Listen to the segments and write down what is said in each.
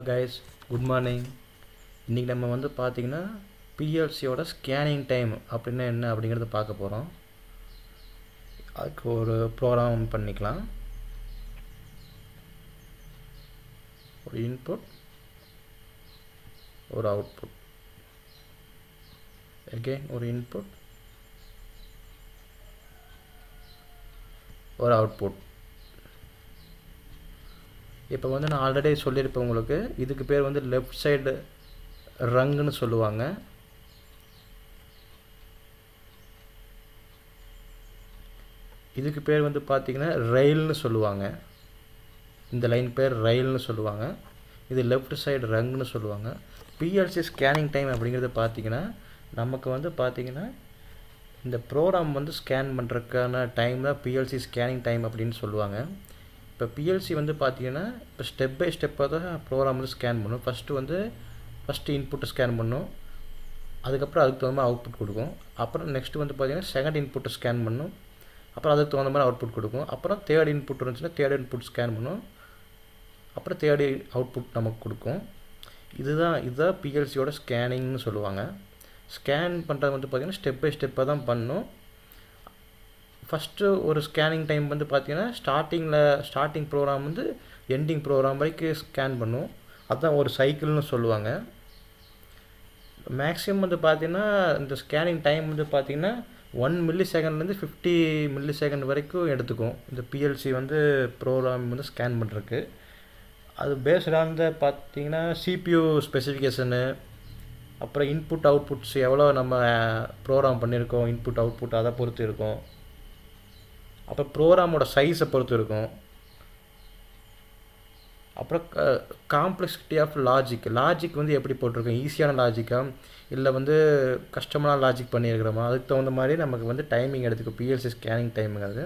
Guys, good morning. இன்றைக்கி நம்ம வந்து பார்த்திங்கன்னா பிஎல்சியோட ஸ்கேனிங் டைம் அப்படின்னா என்ன அப்படிங்கிறத பார்க்க போகிறோம். அதுக்கு ஒரு ப்ரோக்ராம் பண்ணிக்கலாம். ஒரு இன்புட், ஒரு அவுட்புட், அகெயின் ஒரு இன்புட், ஒரு அவுட்புட். இப்போ வந்து நான் ஆல்ரெடி சொல்லியிருப்பேன் உங்களுக்கு, இதுக்கு பேர் வந்து லெஃப்ட் சைடு ரங்குன்னு சொல்லுவாங்க. இதுக்கு பேர் வந்து பார்த்திங்கன்னா ரயில்னு சொல்லுவாங்க. இந்த லைன் பேர் ரயில்னு சொல்லுவாங்க. இது லெஃப்ட் சைடு ரங்குன்னு சொல்லுவாங்க. பிஎல்சி ஸ்கேனிங் டைம் அப்படிங்கிறது பார்த்திங்கன்னா நமக்கு வந்து பார்த்திங்கன்னா இந்த ப்ரோக்ராம் வந்து ஸ்கேன் பண்ணுறதுக்கான டைம் தான் பிஎல்சி ஸ்கேனிங் டைம் அப்படின்னு சொல்லுவாங்க. இப்போ பிஎல்சி வந்து பார்த்திங்கன்னா இப்போ ஸ்டெப் பை ஸ்டெப்பாக தான் ப்ரோக்ராம் வந்து ஸ்கேன் பண்ணும். ஃபஸ்ட்டு இன்புட்டை ஸ்கேன் பண்ணும், அதுக்கப்புறம் அதுக்கு தகுந்த மாதிரி அவுட்புட் கொடுக்கும். அப்புறம் நெக்ஸ்ட்டு வந்து பார்த்திங்கன்னா செகண்ட் இன்புட்டை ஸ்கேன் பண்ணும், அப்புறம் அதுக்கு தகுந்த மாதிரி அவுட்புட் கொடுக்கும். அப்புறம் தேர்ட் இன்புட் இருந்துச்சுன்னா தேர்ட் இன்புட் ஸ்கேன் பண்ணும், அப்புறம் தேர்ட் அவுட்புட் நமக்கு கொடுக்கும். இதுதான் பிஎல்சியோட ஸ்கேனிங்னு சொல்லுவாங்க. ஸ்கேன் பண்ணுறது வந்து பார்த்திங்கன்னா ஸ்டெப் பை ஸ்டெப்பாக தான் பண்ணும். ஃபஸ்ட்டு ஒரு ஸ்கேனிங் டைம் வந்து பார்த்திங்கன்னா ஸ்டார்டிங் ப்ரோக்ராம் வந்து எண்டிங் ப்ரோக்ராம் வரைக்கும் ஸ்கேன் பண்ணும். அதுதான் ஒரு சைக்கிள்னு சொல்லுவாங்க. மேக்ஸிமம் வந்து பார்த்திங்கன்னா இந்த ஸ்கேனிங் டைம் வந்து பார்த்திங்கன்னா 1 மில்லி செகண்ட்லேருந்து 50 மில்லி செகண்ட் வரைக்கும் எடுத்துக்கும் இந்த பிஎல்சி வந்து ப்ரோக்ராம் வந்து ஸ்கேன் பண்ணுறதுக்கு. அது பேஸ்டாக பார்த்திங்கன்னா சிபியூ ஸ்பெசிஃபிகேஷனு, அப்புறம் இன்புட் அவுட்புட்ஸ் எவ்வளோ நம்ம ப்ரோக்ராம் பண்ணியிருக்கோம், இன்புட் அவுட்புட் அதை பொறுத்து இருக்கும். அப்புறம் ப்ரோக்ராமோட சைஸை பொறுத்து இருக்கும். அப்புறம் காம்ப்ளெக்சிட்டி ஆஃப் லாஜிக் வந்து எப்படி போட்டிருக்கோம், ஈஸியான லாஜிக்கா இல்லை வந்து கஷ்டமான லாஜிக் பண்ணியிருக்கிறோமா, அதுக்கு தகுந்த மாதிரி நமக்கு வந்து டைமிங் எடுத்துக்கும் பிஎல்சி ஸ்கேனிங் டைமுங்கிறது.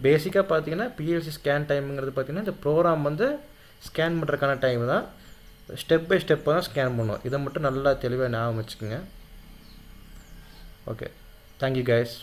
பேசிக்காக பார்த்திங்கன்னா பிஎல்சி ஸ்கேன் டைமுங்கிறது பார்த்திங்கன்னா இந்த ப்ரோக்ராம் வந்து ஸ்கேன் பண்ணுறதுக்கான டைம் தான். ஸ்டெப் பை ஸ்டெப்பாக தான் ஸ்கேன் பண்ணுவோம். இதை மட்டும் நல்லா தெளிவாக ஞாபகம் வச்சுக்கோங்க. Okay, thank you guys.